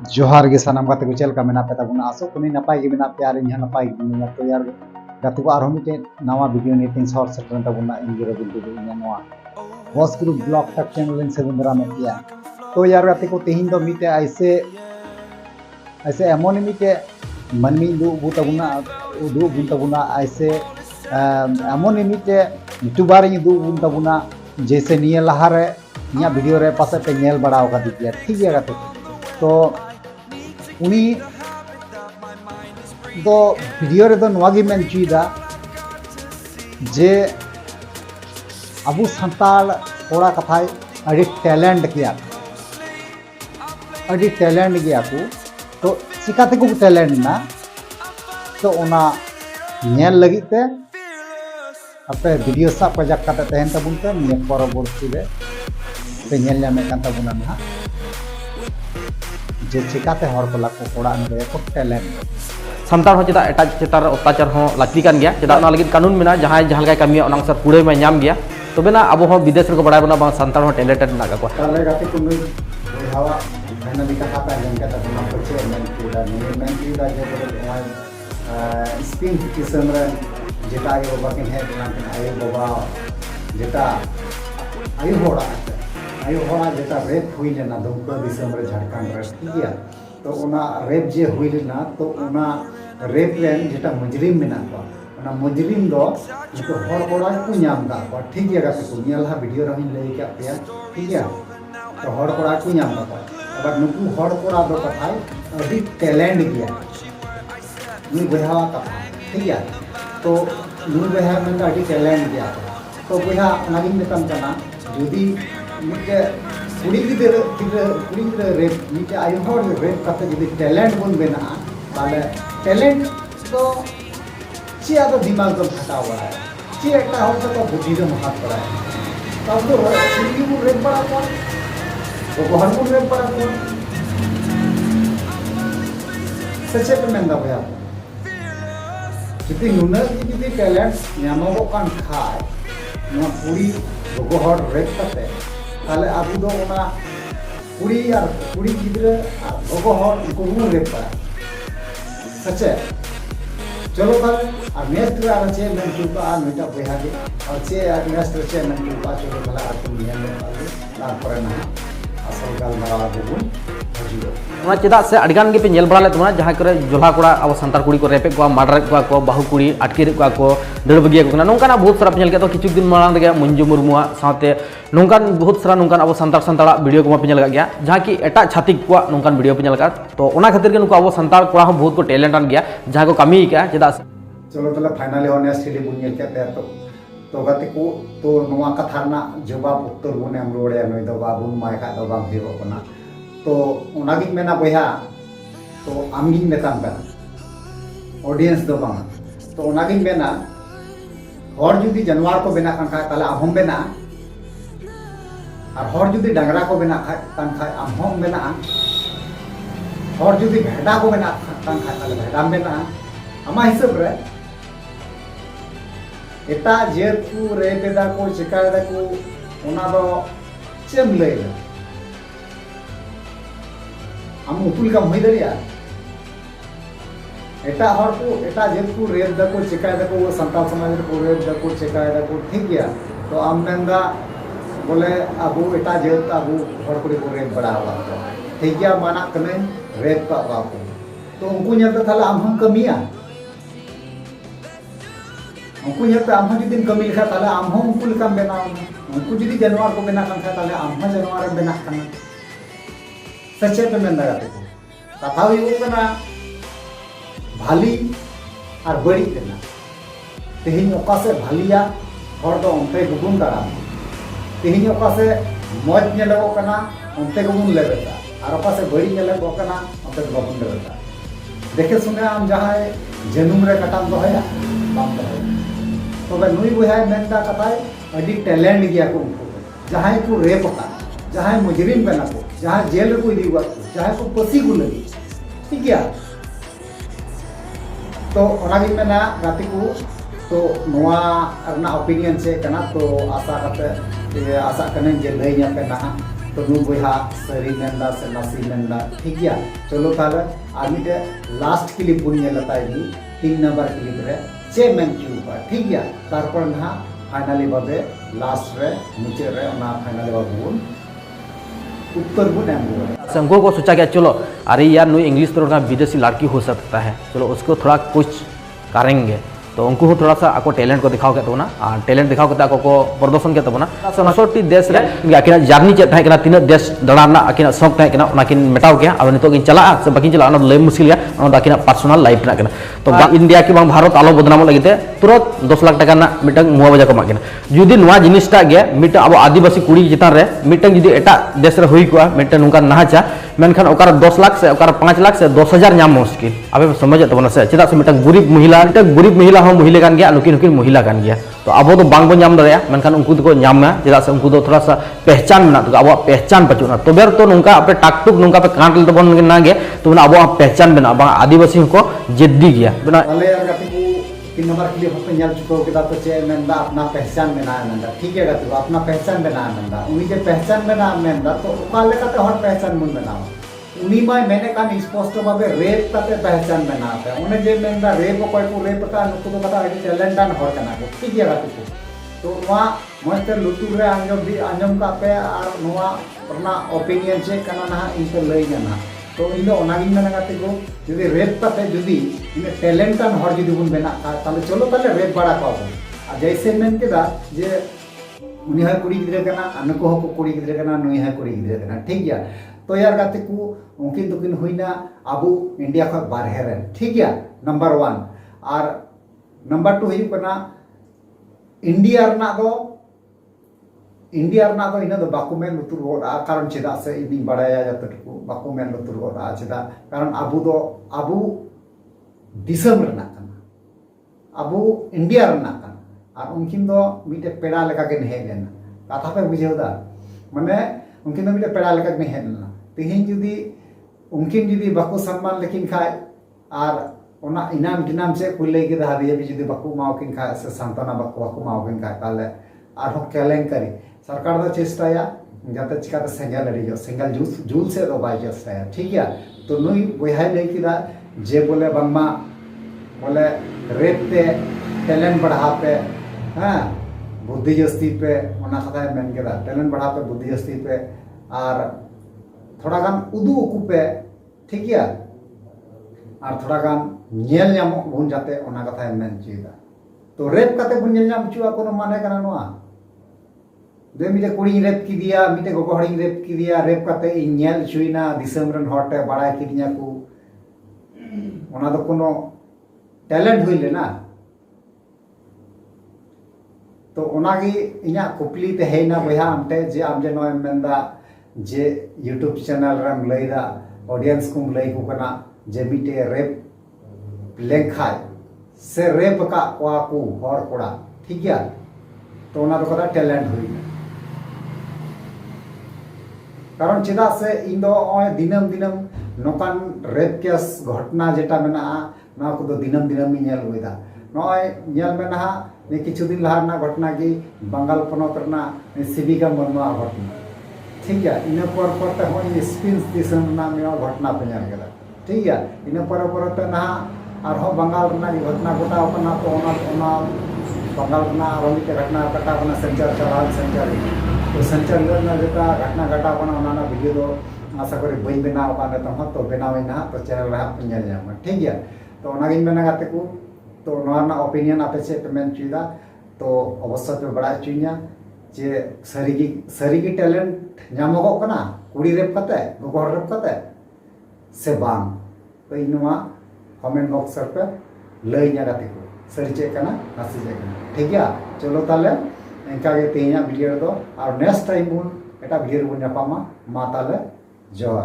जोहार गे सानाम गाते को चलका मेना पे तबुना आसो कुनी नपाय गे मेना पे आर इन नपाय गे मेना तो यार गाते को आरो मिटे नवा वीडियो ने तीन शॉर्ट सेटन तबुना इन गे रबिल दे इन नवा बॉस ग्रुप ब्लॉग तक चैनल इन सेवन दरा में किया तो यार गाते को तेहिन दो मिटे ऐसे ऐसे एमोन मिटे मनमी दु बु तबुना ऐसे एमोन मिटे यूट्यूबर इन दु बु तबुना जैसे निये लहारे निया वीडियो रे पासे पे नेल बड़ाव का दिया ठीक है गाते तो उनी दो वीडियो रे दो नवागी मेन चुईदा जे अबु संताल कोड़ा कथाय अड़ी टैलेंट गया को तो चिकाते को टैलेंट ना तो ओना नेल लगित ते अपे वीडियो सा प्रजाक काते तहन तबुन ते निया परवर्ती रे पे नेल ᱧᱟᱢᱮ ᱠᱟᱱ ᱛᱟᱵᱚᱱᱟ ᱱᱟᱦᱟᱜ जे चिकाते हर को लाको कोड़ा ने को टैलेंट संतार हो चेता एटा चेतार अत्याचार हो लाक्ति कान गया चेदा ना लगित कानून मेना जहां जहां लगा कमिया ओना सर कुड़े में नाम गया तो बेना अब हो विदेश रे को बड़ा बना संतार हो टैलेंटेड ना का ताले गाते को नुई हवा मैंने भी कहा था जन का तब को चेयरमैन की दा जे स्पिन किस्म रे जेटा आयो बाबा के है आयो बाबा जेटा आयो होड़ा आयो होड़ा जेटा रेप हुई लेना दुमका दिसम रे झारखंड रे ठीक है तो ओना रेप जे हुई लेना तो ओना रेप रेन जेटा मुजरिम मेना को ओना मुजरिम दो जो हर कोड़ा को नाम दा को ठीक है गाते को नेला वीडियो रे लई के पे ठीक है तो हर कोड़ा को नाम दा अब नुकु हर कोड़ा दो कथाय अभी टैलेंट गया नुई बहावा का ठीक है तो नुई बहा में अभी टैलेंट गया तो बहा नागिन मेतम कना यदि मिटे कुड़ी गिद्रा रेप मिटे आयो हर रेप करते जब टैलेंट बन बेना ताले टैलेंट तो ची आदो दिमाग तो खटाव बड़ा है ची एक ला हो तो बुद्धि से हाथ बड़ा है तब तो कुड़ी को रेप बड़ा कौन तो हर को रेप बड़ा कौन सच्चे पे मैं दबया जितनी नुनर जितनी टैलेंट न्यामो को कान खाए न कुड़ी को हर रेप करते ताले अबू दो ओना कुड़ी गिद्रा गोगो हर उनको रूम रेप पड़ा सच्चे चलो ताले और नेक्स्ट रे आर चे मेन चुका आ मिटा बहा के और चे आ नेक्स्ट चे मेन चुका चलो भला आतु नियम में आलू तार पर ना असल गाल मारा बुबुन ओना चेदा से अडगान गे पे नेल बड़ा ले तुमना जहां करे जोला कोड़ा अब संतार कुड़ी को रेपे को माडर को बाहु कुड़ी अटके को दड़ बगिया को नोंकाना बहुत सारा पेल के तो किछु दिन मांग दे मंजू मुर्मुआ साथे नोंकान बहुत सारा नोंकान अब संतार वीडियो को पे गया जहां की एटा छातिक को नोंकान वीडियो पे का तो ओना खातिर के नुको अब संतार कोड़ा हो बहुत को टैलेंट आन गया जहां को कमी का चेदा चलो तले फाइनली होने स्टडी बुन नेल के तो गाते को तो नोआ कथा ना जवाब उत्तर बुन एम रोड़े नय दो बाबुन माय का दो बाम हिरो बना तो उनागी मेना बया तो आमगी मेताम कना ऑडियंस दो बांग तो उनागी मेना हर जुदी जानवर को बेना कान खाय ताले आम बेना और हर जुदी डंगरा को बेना कान खाय आम बेना हर जुदी भेड़ा को बेना कान खाय ताले भेड़ा बेना आमा हिसाब रे एटा जेर को रेपेदा को चिकादा को ओना दो चेम लेला हम उतुल का मही दरिया एटा हर को एटा जेत को रेप दा को चिकाय दा को संताल समाज को रेप दा को चिकाय दा को ठीक गया तो आम मेंदा बोले अबू एटा जेत अबू हर को रेप बड़ा हुआ ठीक गया माना कने रेप का बापू तो उनको नेता थाला हम कमिया उनको नेता हम जुदी कमी लिखा थाला हम उनको लिखा बेना उनको जुदी जानवर को बेना kan थाला हम जानवर बेना कना सच्चे पे मैं लगाते को कथा हुई कना भाली और बड़ी देना तेहिन ओका से भालिया हर दो उनते गुगुन दारा तेहिन ओका से मौज नेलगो कना उनते गुगुन लेबेता और ओका से बड़ी नेलगो कना उनते गुगुन लेबेता देखे सुने हम जहां जनुम रे कटाम दो है बाम दो तो बे नुई बुहाय मेनदा कथाय अडी टैलेंट गया को जहां को रेप का जहां मुजरिम बना को जहां जेल को दी हुआ जहां को पसी को लगी ठीक है तो ओनागी मेना गाती को तो नोआ अपना ओपिनियन से कना तो आशा करते आशा कने जे लई nya पे ना तो नु बोहा सरी मेंदा से नासी मेंदा ठीक गया चलो ताले आगे लास्ट क्लिप बुन नेलताई 3 नंबर क्लिप रे चे मेन चुबा ठीक गया तारपर ना फाइनली बाबे लास्ट रे नीचे रे ना फाइनली बाबू उत्तर बुन एम से उनको को सोचा क्या चलो अरे यार नु इंग्लिश तो विदेशी लड़की हो सकता है, चलो उसको थोड़ा कुछ करेंगे तो उनको थोड़ा सा आपको टैलेंट को दिखाओ के तबना और टैलेंट दिखाओ के आपको प्रदर्शन के तबना 69 देश रे आकिना जर्नी चेक थाय तीन देश दाड़ा आकिना शौक थाय मेटाव के अब नितो चला से बाकी चला लय मुश्किल आकिना पर्सनल लाइफ ना तो इंडिया की भारत आलो बदनाम लगे तुरंत 10 लाख टाका मिटन मुआ बजा को माकिना जुदी नुआ जिनिसटा गे मिट अब आदिवासी कुड़ी चितान रे मिटन जुदी एटा देश रे हुई को मिटन नुका नाचा मेनखान ओकार 10 लाख से ओकार 5 लाख से 10,000 नाम मुश्किल अब समझे तबना से चेदा से मिटन गरीब महिला हम महिला कान गया नुकिन महिला कान गया तो अब तो बांग बन नाम दरिया मेनखान उनको तो नाम चेदा से उनको थोड़ा सा पहचान मेना तो अब पहचान पचुना तबे तो नुका पे टाकटुक नुका पे कांट तबन ना गे तो अब पहचान बना बा आदिवासी को जेद्दी गया बना अले यार गति को 3 नंबर क्लिप पे नेल चुको के तो चे मेंदा अपना पहचान बना मेंदा ठीक है गति अपना पहचान बना मेंदा उनी जे पहचान बना मेंदा तो ओका लेकाते हर पहचान मुन बना उनी माय मैंने कान स्पष्ट भाबे रेप ताते पहचान बना पे उन्हें जे मेंदा रेप कोई को रेप का नुको तो कथा टैलेंटन हर कना को ठीक है गति को तो वा मस्त लुतुर रे आंजम का पे और नोआ अपना ओपिनियन चेक करना ना इनके लई जाना तो इन ओनागिन मेना गाते को जुदी रेप ताते जुदी इन टैलेंटन हर जुदी बुन बना ताले चलो ताले रेप बड़ा को आ जैसे मेन केदा जे उनी है कुड़ी गिदरे कना अनको हो कुड़ी गिदरे कना नुई है कुड़ी गिदरे कना ठीक गया तो यार गाते को उनकिन दुकिन हुईना अबु इंडिया खा बारहे रे ठीक गया नंबर 1 और नंबर 2 हुई कना इंडिया रना दो इना दो बाकु मेन लुतुर गोदा कारण चेदा से इनी बड़ाया जतटुकु बाकु मेन लुतुर गोदा चेदा कारण अबु दिसम रना कना अबु इंडिया रना कना और उनकिन दो मिटे पेड़ा लेका के हे लेना कथा पे बुझेउ दा माने उनकिन दो मिटे पेड़ा लेका के हे लेना तिहिन जुदी उनकिन जुदी बाकु सम्मान लेकिन खाय और ओना इनाम दिनाम से कुल लेके दा दिए भी जुदी बाकु मावकिन खाय से संताना बाकु मावकिन खाय ताले और हो केलेंकारी सरकार दो चेष्टाया जाते चिकाते सेंगल अड़ी सेंगल जूल से दो बाय चेष्टाया ठीक है तो नुई बोहाय ले किदा जे बोले बंगमा बोले रेप पे टैलेंट बढ़ा पे हां बुद्धि जस्ती पे ओना कथा मेन केदा टैलेंट बढ़ा पे बुद्धि जस्ती पे और थोड़ा गान उदू उकू पे ठीक है और थोड़ा गान नेल नामो बुन जाते ओना कथा मेन चीदा तो रेप काते बुन नेल नाम चुआ कोनो माने कना नोआ दे मिटे कुड़ी रेप की दिया मिटे गोगो हड़ी रेप की दिया रेप काते इन नेल चुइना दिसम रन हटे बड़ाय किदिया को ओना दो कोनो टैलेंट हुई लेना तो ओनागी इना कुपली ते हेना बया आमते जे आम जे नय मेंदा जे यूट्यूब चैनल रम लैदा ऑडियंस कुम लೈ को कना जे मिटे रेप लेखाय से रेप का कोआ को हर कोड़ा ठीक है तो ओना दो कदा टैलेंट हुई कारण चेदा से इन दो दिनम नोकान रेप केस घटना जेटा मेना ना को दो दिनम नेल होइदा नय नेल मेना ने किछु दिन लहा ना घटना की बंगाल पनत रना सिविका मरना घटना ठीक है इन पर ते हो स्पिन्स दिसम ना में घटना पे नेल गेला ठीक है इन पर ते ना और हो बंगाल रना घटना घटा अपना तो ओना बंगाल रना और मिटे घटना घटा अपना संचार चला संचार तो संचार ना जेटा घटना घटा अपना ओना वीडियो दो आशा करी बई बनाव का तो बनाव ना तो चैनल रहा पेंजल जामा ठीक है तो ओनागिन मेना गाते को तो नोना ओपिनियन आपे से पेमेंट चुदा तो अवश्य पे बड़ा चुइया जे सरीगी टैलेंट नामगो कना कुड़ी रेप कते गोगो रेप कते से बांग तो इनवा कमेंट बॉक्स पे लई nya गाते को सरी चे कना नासी चे कना ठीक है चलो ताले इनका के तेया वीडियो दो और नेक्स्ट टाइम बुन एटा वीडियो बुन नापामा मा ताले जोर